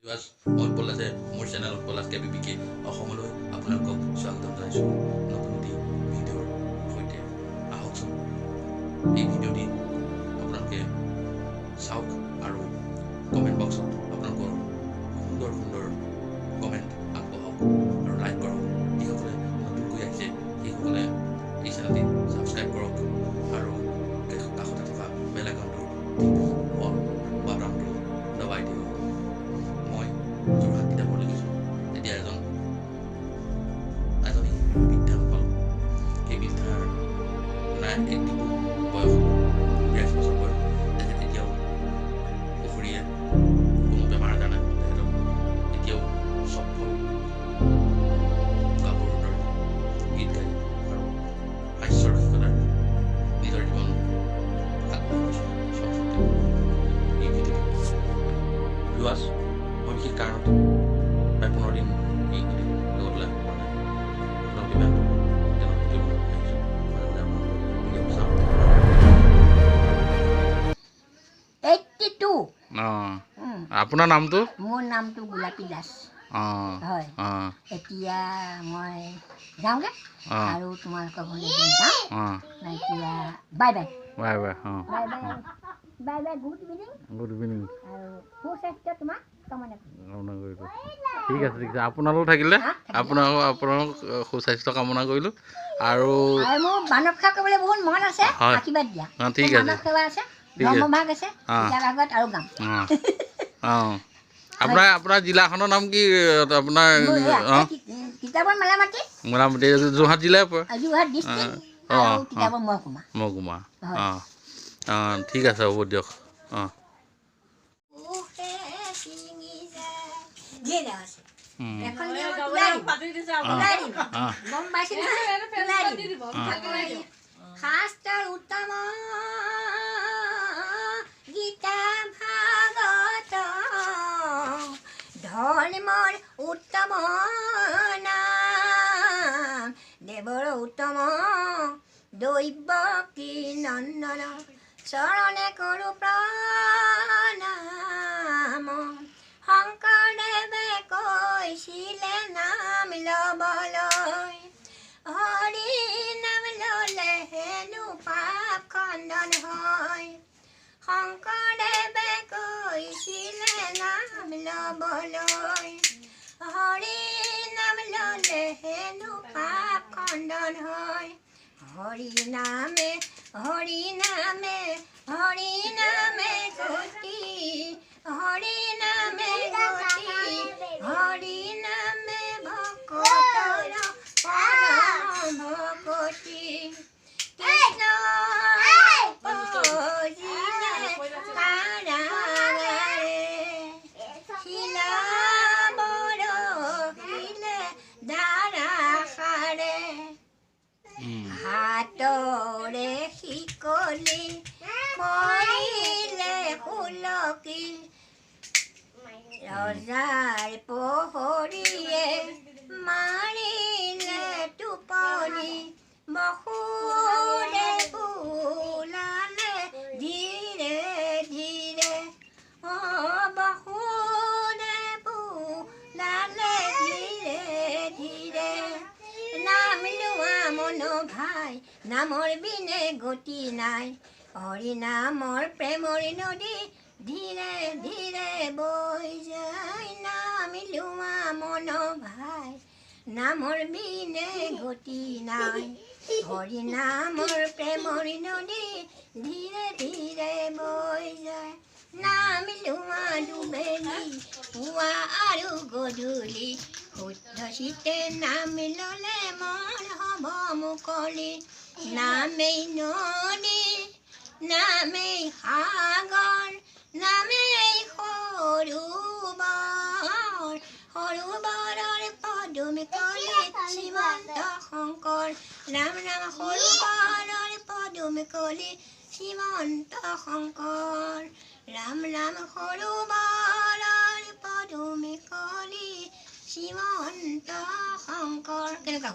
Viewers মই পলাশে মোৰ চেনেল পলাশ কেবিবিকে অসমলৈ আপোনালোকক স্বাগতম জনাইছোঁ নতুন এটি ভিডিঅ'ৰ সৈতে আহকচোন এই ভিডিঅ'টি আপোনালোকে চাওক আৰু কমেণ্ট বক্সত আপোনালোকৰ সুন্দৰ সুন্দৰ কমেণ্ট আগবঢ়াওক আৰু লাইক কৰক যিসকলে নতুনকৈ আহিছে সেইসকলে এই চেনেলটি ছাবস্ক্ৰাইব কৰক আৰু কাষতে থকা বেল আইকনটো টিপি অল বাটনটো দবাই দিয়ক মই যোৰহাট কিতাপলৈ গৈছোঁ তেতিয়া এজনী বৃদ্ধা পালোঁ সেই বৃদ্ধাৰ নাই এক ডিপু বয়স 42 বছৰ বয়স তেখেত এতিয়াও পুখুৰীয়ে কোনো বেমাৰ আজাৰ নাই তেখেতক এতিয়াও সফল গাভৰুৰ দৰে গীত গাই আৰু হাস্য ৰসিকতাৰ নিজৰ জীৱন আগবঢ়াই এই ভিডিঅ'টো ভিউৱাৰ্ছ মই বিশেষ কাৰণত প্ৰায় 15 দিন এই লগত লাভ কৰা নাই আপোনালোকে বেয়া আপোনাৰ নামটো? মোৰ নামটো গোলাপী দাস। হয় এতিয়া মই যাওঁগে আৰু তোমালোকৰ ঘৰলৈ যাওঁ এতিয়া bye bye bye bye bye bye bye bye good evening আৰু সুস্বাস্থ্য তোমাক কামনা কৰিলোঁ ঠিক আছে ঠিক আছে আপোনালোক থাকিলে আপোনালোক সুস্বাস্থ্য কামনা কৰিলোঁ আৰু মোৰ মানৱ সেৱা কৰিবলৈ বহুত মন আছে আশীৰ্বাদ দিয়া ঠিক আছে মানৱ সেৱা আছে ধৰ্মভাগ আছে ভাগত আৰু গাম আপোনাৰ জিলাখনৰ নাম কি আপোনাৰ কিতাপৰ মেলামাটি যোৰহাট জিলাৰ পৰা যোৰহাট ডিষ্ট্ৰিক্ট আৰু কিতাপৰ মহকুমা ঠিক আছে হ'ব দিয়ক শাস্ত্ৰৰ উত্তম গীতা ভাগৱত ধৰ্মৰ উত্তম নাম দেৱৰ উত্তম দৈৱকী নন্দন চৰণে কৰোঁ প্ৰণাম শংকৰদেৱে কৈছিলে নাম ল'বলৈ হৰি নাম ল'লে হেনো পাপ খণ্ডন হয় শংকৰদেৱে কৈছিলে নাম ল'বলৈ হৰি নাম ল'লে হেনো পাপ খণ্ডন হয় হৰি নামে হৰি নামে হৰি নামে গতি হৰি নামে গতি হৰি নামে ভকতৰ পৰম ভকতি কৃষ্ণ হাতৰে শিকলি মৰিলে সুলকি ৰজাৰ প্ৰহৰীয়ে মাৰিলে টোপনি বসুৰে বোলালে ধীৰে ধীৰে বসুৰে বোলালে ধীৰে ধীৰে নাম লোৱা মন ভাই নামৰ বিনে গতি নাই হৰি নামৰ প্ৰেমৰ নদী ধীৰে ধীৰে বৈ যায় নাম লোৱা মন ভাই নামৰ বিনে গতি নাই হৰি নামৰ প্ৰেমৰ নদী ধীৰে ধীৰে বৈ যায় নাম লোৱা দুবেলি পুৱা আৰু গধূলি শুদ্ধ চিতে নাম ল'লে মন হ'ব মুকলি নামেই নদী নামেই সাগৰ নামেই সৰোবৰ সৰোবৰৰ পদুমকলি শ্ৰীমন্ত শংকৰ ৰাম ৰাম সৰোবৰৰ পদুমকলি শ্ৰীমন্ত শংকৰ ৰাম ৰাম সৰোবৰৰ পদুমকলি শ্ৰীমন্ত শংকৰ কেনেকুৱা